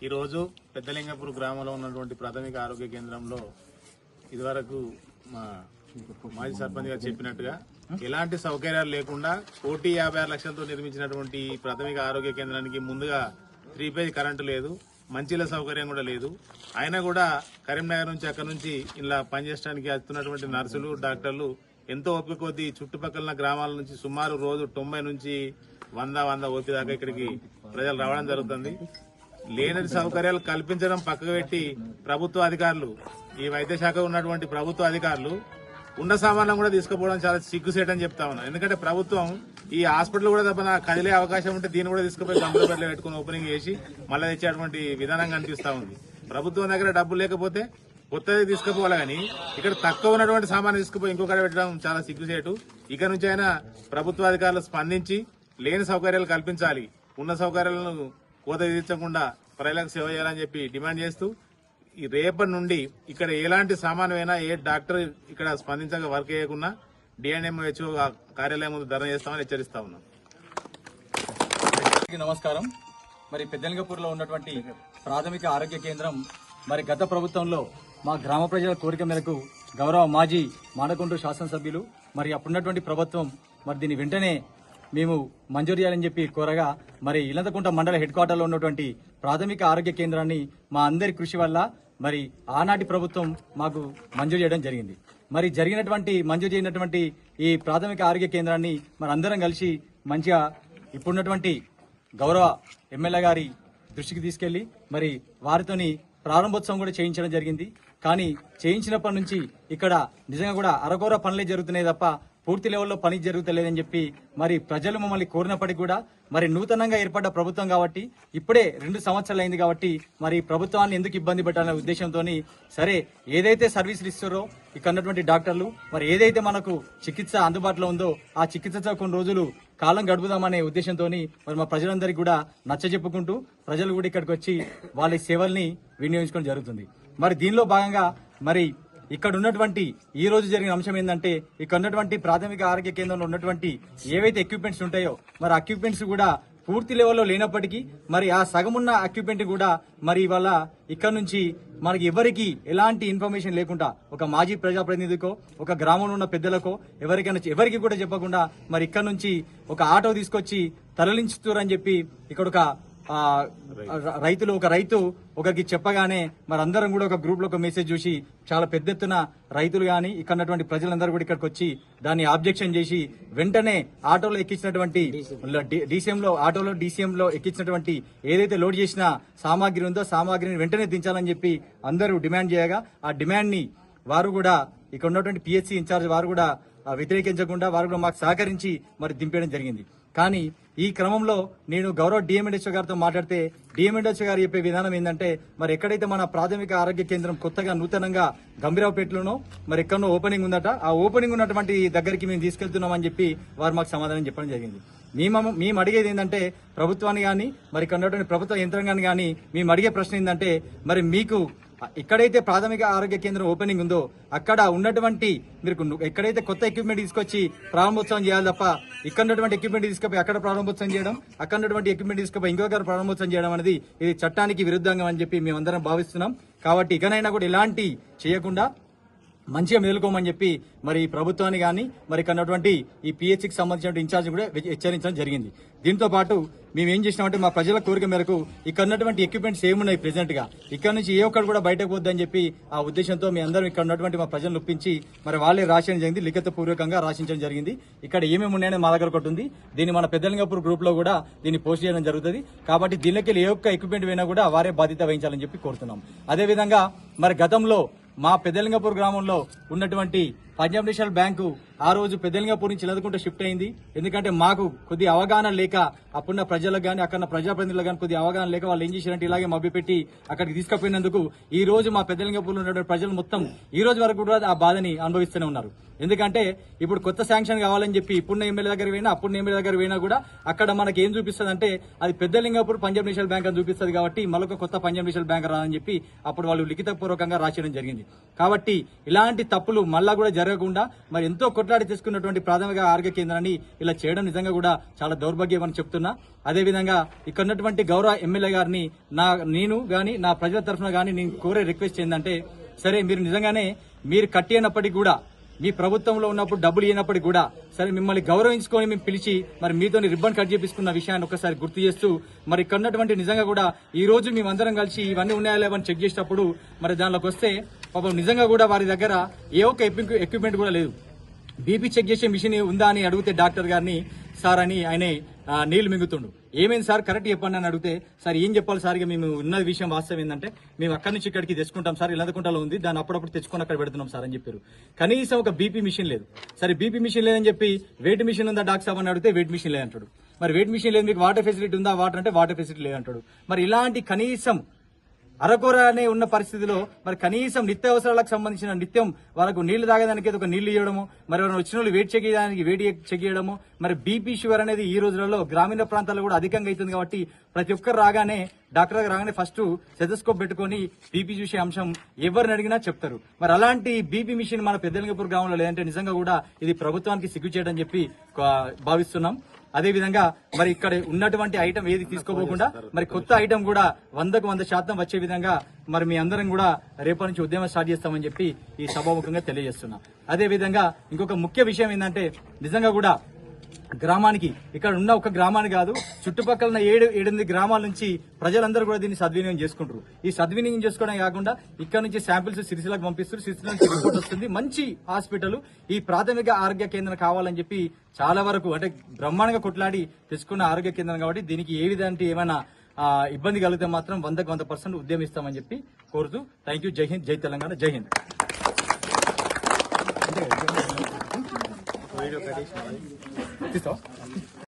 ఈరోజు పెద్దలింగపూర్ గ్రామంలో ఉన్నటువంటి ప్రాథమిక ఆరోగ్య కేంద్రంలో ఇదివరకు మా మాజీ సర్పంచ్ గారు చెప్పినట్టుగా ఎలాంటి సౌకర్యాలు లేకుండా 1,56,00,000తో నిర్మించినటువంటి ప్రాథమిక ఆరోగ్య కేంద్రానికి ముందుగా 3 ఫేజ్ కరెంటు లేదు, మంచిల సౌకర్యం కూడా లేదు. అయినా కూడా కరీంనగర్ నుంచి అక్కడ నుంచి ఇలా పనిచేయడానికి వస్తున్నటువంటి నర్సులు డాక్టర్లు ఎంతో ఓపిక కొద్దీ చుట్టుపక్కల గ్రామాల నుంచి సుమారు రోజు 90 నుంచి 100 ఓపి దాకా ఇక్కడికి ప్రజలు రావడం జరుగుతుంది. లేని సౌకర్యాలు కల్పించడం పక్కకు పెట్టి ప్రభుత్వ అధికారులు, ఈ వైద్య శాఖ ఉన్నటువంటి ప్రభుత్వ అధికారులు ఉన్న సామాన్లను కూడా తీసుకుపోవడం చాలా సిగ్గుసేటని చెప్తా ఉన్నాం. ఎందుకంటే ప్రభుత్వం ఈ హాస్పిటల్ కూడా తప్ప కదిలే అవకాశం ఉంటే దీన్ని కూడా తీసుకుపోయి కంప్యూటర్లో పెట్టుకుని ఓపెనింగ్ చేసి మళ్ళీ తెచ్చేటువంటి విధానం కనిపిస్తా ఉంది. ప్రభుత్వం దగ్గర డబ్బులు లేకపోతే కొత్తది తీసుకుపోవాలి, కానీ ఇక్కడ తక్కువ ఉన్నటువంటి సామాన్లు తీసుకుపోయి ఇంకొకటి పెట్టడం చాలా సిగ్గుసేటు. ఇక నుంచి అయినా ప్రభుత్వ అధికారులు స్పందించి లేని సౌకర్యాలు కల్పించాలి, ఉన్న సౌకర్యాలను కోత విధించకుండా ప్రజలకు సేవ చేయాలని చెప్పి డిమాండ్ చేస్తూ ఈ రేపటి నుండి ఇక్కడ ఎలాంటి సామాన్యమైనా ఏ డాక్టర్ ఇక్కడ స్పందించక వర్క్ చేయకుండా డిఎన్ఎంహెచ్ఓ కార్యాలయం ముందు ధర్నా చేస్తామని హెచ్చరిస్తా ఉన్నాం. నమస్కారం. మరి పెద్దలింగపూర్లో ఉన్నటువంటి ప్రాథమిక ఆరోగ్య కేంద్రం మరి గత ప్రభుత్వంలో మా గ్రామ ప్రజల కోరిక మేరకు గౌరవ మాజీ మానకొండ శాసనసభ్యులు మరి అప్పుడున్నటువంటి ప్రభుత్వం మరి దీన్ని వెంటనే మేము మంజూరు చేయాలని చెప్పి కోరగా మరి ఇలంతకుంట మండల హెడ్ క్వార్టర్లో ఉన్నటువంటి ప్రాథమిక ఆరోగ్య కేంద్రాన్ని మా అందరి కృషి వల్ల మరి ఆనాటి ప్రభుత్వం మాకు మంజూరు చేయడం జరిగింది. మరి మంజూరు చేయనటువంటి ఈ ప్రాథమిక ఆరోగ్య కేంద్రాన్ని మరి అందరం కలిసి మంచిగా ఇప్పుడున్నటువంటి గౌరవ ఎమ్మెల్యే గారి దృష్టికి తీసుకెళ్లి మరి వారితోని ప్రారంభోత్సవం కూడా చేయించడం జరిగింది. కానీ చేయించినప్పటి నుంచి ఇక్కడ నిజంగా కూడా అరకొర పనులే జరుగుతున్నాయి తప్ప పూర్తి లెవెల్లో పని జరుగుతలేదని చెప్పి మరి ప్రజలు మమ్మల్ని కోరినప్పటికీ కూడా మరి నూతనంగా ఏర్పడ్డ ప్రభుత్వం కాబట్టి ఇప్పుడే 2 సంవత్సరాలు అయింది కాబట్టి మరి ప్రభుత్వాన్ని ఎందుకు ఇబ్బంది పెట్టాలనే ఉద్దేశంతో సరే ఏదైతే సర్వీసులు ఇస్తారో ఇక్కడ ఉన్నటువంటి డాక్టర్లు మరి ఏదైతే మనకు చికిత్స అందుబాటులో ఉందో ఆ చికిత్సతో కొన్ని రోజులు కాలం గడుపుదామనే ఉద్దేశంతో మరి మా ప్రజలందరికీ కూడా నచ్చజెప్పుకుంటూ ప్రజలు కూడా ఇక్కడికి వచ్చి వాళ్ళ సేవల్ని వినియోగించుకోవడం జరుగుతుంది. మరి దీనిలో భాగంగా మరి ఇక్కడ ఉన్నటువంటి ఈ రోజు జరిగిన అంశం ఏంటంటే ఇక్కడ ఉన్నటువంటి ప్రాథమిక ఆరోగ్య కేంద్రంలో ఉన్నటువంటి ఏవైతే ఎక్విప్మెంట్స్ ఉంటాయో మరి ఎక్విప్మెంట్స్ కూడా పూర్తి లెవెల్లో లేనప్పటికీ మరి ఆ సగమున్న ఎక్విప్మెంట్ కూడా మరి ఇవాళ ఇక్కడ నుంచి మనకి ఎవరికి ఎలాంటి ఇన్ఫర్మేషన్ లేకుండా ఒక మాజీ ప్రజాప్రతినిధికో ఒక గ్రామంలో ఉన్న పెద్దలకో ఎవరికి కూడా చెప్పకుండా మరి ఇక్కడ నుంచి ఒక ఆటో తీసుకొచ్చి తరలించుతారని చెప్పి ఇక్కడ ఒక రైతు ఒకరికి చెప్పగానే మరి అందరం కూడా ఒక గ్రూప్ లో ఒక మెసేజ్ చూసి చాలా పెద్ద ఎత్తున రైతులు గాని ఇక్కడ ఉన్నటువంటి ప్రజలందరూ కూడా ఇక్కడికి వచ్చి దాన్ని ఆబ్జెక్షన్ చేసి వెంటనే ఆటోలో ఎక్కించినటువంటి డీసీఎం లో ఎక్కించినటువంటి ఏదైతే లోడ్ చేసిన సామాగ్రి ఉందో సామాగ్రిని వెంటనే దించాలని చెప్పి అందరూ డిమాండ్ చేయగా ఆ డిమాండ్ ని వారు కూడా ఇక్కడ ఉన్నటువంటి పిహెచ్సి ఇన్ఛార్జ్ వారు కూడా వ్యతిరేకించకుండా వారు కూడా మాకు సహకరించి మరి దింపేయడం జరిగింది. కానీ ఈ క్రమంలో నేను గౌరవ డిఎంఎన్హెచ్ఓ గారితో మాట్లాడితే డిఎంఎన్హెచ్ఓ గారు చెప్పే విధానం ఏంటంటే మరి ఎక్కడైతే మన ప్రాథమిక ఆరోగ్య కేంద్రం కొత్తగా నూతనంగా గంభీరావుపేటలోనో మరి ఎక్కడో ఓపెనింగ్ ఉందట ఆ ఓపెనింగ్ ఉన్నటువంటి దగ్గరికి మేము తీసుకెళ్తున్నామని చెప్పి వారు మాకు సమాధానం చెప్పడం జరిగింది. మేము అడిగేది ఏంటంటే ప్రభుత్వాన్ని కానీ మరి ఇక్కడ ఉన్నటువంటి ప్రభుత్వ యంత్రాంగాన్ని కానీ మేము అడిగే ప్రశ్న ఏంటంటే మరి మీకు ఎక్కడైతే ప్రాథమిక ఆరోగ్య కేంద్రం ఓపెనింగ్ ఉందో అక్కడ ఉన్నటువంటి మీరు ఎక్కడైతే కొత్త ఎక్విప్మెంట్ తీసుకొచ్చి ప్రారంభోత్సవం చేయాలి తప్ప ఇక్కడ ఉన్నటువంటి ఎక్విప్మెంట్ తీసుకుపోయి అక్కడ ప్రారంభోత్సవం చేయడం అక్కడ ఉన్నటువంటి ఎక్విప్మెంట్ తీసుకుపోయి ఇంకొకరు ప్రారంభోత్సవం చేయడం అనేది ఇది చట్టానికి విరుద్ధంగా అని చెప్పి మేమందరం భావిస్తున్నాం. కాబట్టి ఇకనైనా కూడా ఇలాంటి చేయకుండా మంచిగా మేలుకోమని చెప్పి మరి ప్రభుత్వాన్ని కానీ మరి కన్నటువంటి ఈ పిహెచ్సికి సంబంధించిన ఇన్ఛార్జ్ కూడా హెచ్చరించడం జరిగింది. దీంతో పాటు మేము ఏం చేసినామంటే మా ప్రజల కోరిక మేరకు ఇక్కడ ఉన్నటువంటి ఎక్విప్మెంట్స్ ఏమున్నాయి ప్రెసెంట్ గా ఇక్కడ నుంచి ఏ ఒక్కరు కూడా బయటకు పోద్దని చెప్పి ఆ ఉద్దేశంతో మీ అందరం ఇక్కడ ఉన్నటువంటి మా ప్రజలను ఒప్పించి మరి వాళ్ళే రాసించడం జరిగింది, లిఖిత పూర్వకంగా రాసించడం జరిగింది. ఇక్కడ ఏమేమి ఉన్నాయని మా దగ్గర ఒకటి ఉంది, దీన్ని మన పెద్దలింగపూర్ గ్రూప్ లో కూడా దీన్ని పోస్ట్ చేయడం జరుగుతుంది. కాబట్టి దీనికి ఏ ఒక్క ఎక్విప్మెంట్ అయినా కూడా వారే బాధ్యత వహించాలని చెప్పి కోరుతున్నాం. అదేవిధంగా మరి గతంలో మా పెద్దలింగపూర్ గ్రామంలో ఉన్నటువంటి పంజాబ్ నేషనల్ బ్యాంకు ఆ రోజు పెద్దలింగపూర్ నుంచి ఎదుర్కొంటూ షిఫ్ట్ అయింది. ఎందుకంటే మాకు కొద్ది అవగాహన లేక అప్పుడున్న ప్రజలకు కానీ అక్కడ ప్రజాప్రతినిధులకు కానీ కొద్ది అవగాహన లేక వాళ్ళు ఏం చేశారంటే ఇలాగే మభ్యపెట్టి అక్కడికి తీసుకుపోయినందుకు ఈ రోజు మా పెద్దలింగపూర్లో ఉన్నటువంటి ప్రజలు మొత్తం ఈ రోజు వరకు కూడా ఆ బాధని అనుభవిస్తూనే ఉన్నారు. ఎందుకంటే ఇప్పుడు కొత్త శాంక్షన్ కావాలని చెప్పి ఇప్పుడున్న ఎమ్మెల్యే దగ్గర పోయినా అప్పుడున్న ఎమ్మెల్యే దగ్గర పోయినా కూడా అక్కడ మనకి ఏం చూపిస్తుంది అంటే అది పెద్దలింగపూర్ పంజాబ్ నేషనల్ బ్యాంక్ అని చూపిస్తుంది. కాబట్టి మరొక కొత్త పంజాబ్ నేషనల్ బ్యాంక్ రాదని చెప్పి అప్పుడు వాళ్ళు లిఖితపూర్వకంగా రాసేయడం జరిగింది. కాబట్టి ఇలాంటి తప్పులు మళ్ళా కూడా జరగకుండా మరి ఎంతో కొట్లాడి తీసుకున్నటువంటి ప్రాథమిక ఆరోగ్య కేంద్రాన్ని ఇలా చేయడం నిజంగా కూడా చాలా దౌర్భాగ్యం అని చెప్తున్నా. అదేవిధంగా ఇక్కడ ఉన్నటువంటి గౌరవ ఎమ్మెల్యే గారిని నేను గాని నా ప్రజల తరఫున గాని నేను కోరే రిక్వెస్ట్ ఏంటంటే, సరే మీరు నిజంగానే మీరు కట్టినప్పటికీ కూడా మీ ప్రభుత్వంలో ఉన్నప్పుడు డబ్బులు ఇవ్వనప్పటికీ కూడా సరే మిమ్మల్ని గౌరవించుకొని మేము పిలిచి మరి మీతో రిబ్బన్ కట్ చేపించుకున్న విషయాన్ని ఒకసారి గుర్తు చేస్తూ మరి ఇక్కడ ఉన్నటువంటి నిజంగా కూడా ఈ రోజు మేమందరం కలిసి ఇవన్నీ ఉన్నాయా లేవని చెక్ చేసేటప్పుడు మరి దానిలోకి వస్తే పాపం నిజంగా కూడా వారి దగ్గర ఏ ఒక్క ఎక్విప్మెంట్ కూడా లేదు. బీపీ చెక్ చేసే మిషన్ ఉందా అని అడిగితే డాక్టర్ గారిని సార్ అని ఆయన నీళ్లు మింగుతుండు. ఏమైంది సార్ కరెక్ట్ చెప్పండి అని అడిగితే సార్ ఏం చెప్పాలి సార్, ఇక మేము ఉన్న విషయం వాస్తవం ఏంటంటే మేము అక్కడి నుంచి ఇక్కడికి తెచ్చుకుంటాం సార్, ఇలందకుంటలో ఉంది దాన్ని అప్పుడప్పుడు తెచ్చుకొని అక్కడ పెడుతున్నాం సార్ అని చెప్పారు. కనీసం ఒక బీపీ మిషన్ లేదు. సరే బీపీ మిషన్ లేదని చెప్పి వెయిట్ మిషన్ ఉందా డాక్టర్ సాబ్ అని అడిగితే వెయిట్ మిషన్ లేదంటాడు. మరి వెయిట్ మిషన్ లేదు, మీకు వాటర్ ఫెసిలిటీ ఉందా వాటర్ అంటే వాటర్ ఫెసిలిటీ లేదంటాడు. మరి ఇలాంటి కనీసం అరకొరనే ఉన్న పరిస్థితిలో మరి కనీసం నిత్యావసరాలకు సంబంధించిన నిత్యం వాళ్ళకు నీళ్లు తాగేదానికి ఒక నీళ్లు ఇవ్వడము, మరి ఎవరైనా వచ్చిన వాళ్ళు వెయిట్ చెక్ చేయడానికి వెయిట్ చెక్ చేయడము, మరి బీపీ షుగర్ అనేది ఈ రోజులలో గ్రామీణ ప్రాంతాల్లో కూడా అధికంగా అవుతుంది. కాబట్టి ప్రతి ఒక్కరు రాగానే డాక్టర్ దగ్గర రాగానే ఫస్ట్ సెటోస్కోప్ పెట్టుకుని బీపీ చూసే అంశం ఎవరిని అడిగినా చెప్తారు. మరి అలాంటి బీపీ మిషన్ మన పెద్దలింగపూర్ గ్రామంలో లేదంటే నిజంగా కూడా ఇది ప్రభుత్వానికి సిగ్గు చేయడం చెప్పి భావిస్తున్నాం. అదేవిధంగా మరి ఇక్కడ ఉన్నటువంటి ఐటమ్ ఏది తీసుకోపోకుండా మరి కొత్త ఐటమ్ కూడా 100% వచ్చే విధంగా మరి మీ అందరం కూడా రేపటి నుంచి ఉద్యమం స్టార్ట్ చేస్తామని చెప్పి ఈ సభాముఖంగా తెలియజేస్తున్నాం. అదేవిధంగా ఇంకొక ముఖ్య విషయం ఏంటంటే నిజంగా కూడా గ్రామానికి ఇక్కడ ఉన్న ఒక గ్రామాన్ని కాదు చుట్టుపక్కల ఉన్న 7-8 గ్రామాల నుంచి ప్రజలందరూ కూడా దీన్ని సద్వినియోగం చేసుకుంటారు. ఈ సద్వినియోగం చేసుకోవడం కాకుండా ఇక్కడ నుంచి శాంపిల్స్ సిరిసిల్లకు పంపిస్తారు, సిరిసిల్ల నుంచి రిపోర్ట్ వస్తుంది. మంచి హాస్పిటల్ ఈ ప్రాథమిక ఆరోగ్య కేంద్రం కావాలని చెప్పి చాలా వరకు అంటే బ్రహ్మాండంగా కొట్లాడి తెచ్చుకున్న ఆరోగ్య కేంద్రం కాబట్టి దీనికి ఏ విధంగా ఏమైనా ఇబ్బంది కలిగితే మాత్రం 100% ఉద్యమిస్తామని చెప్పి కోరుతూ థ్యాంక్ యూ. జై హింద్, జై తెలంగాణ, జై హింద్. తీసుకో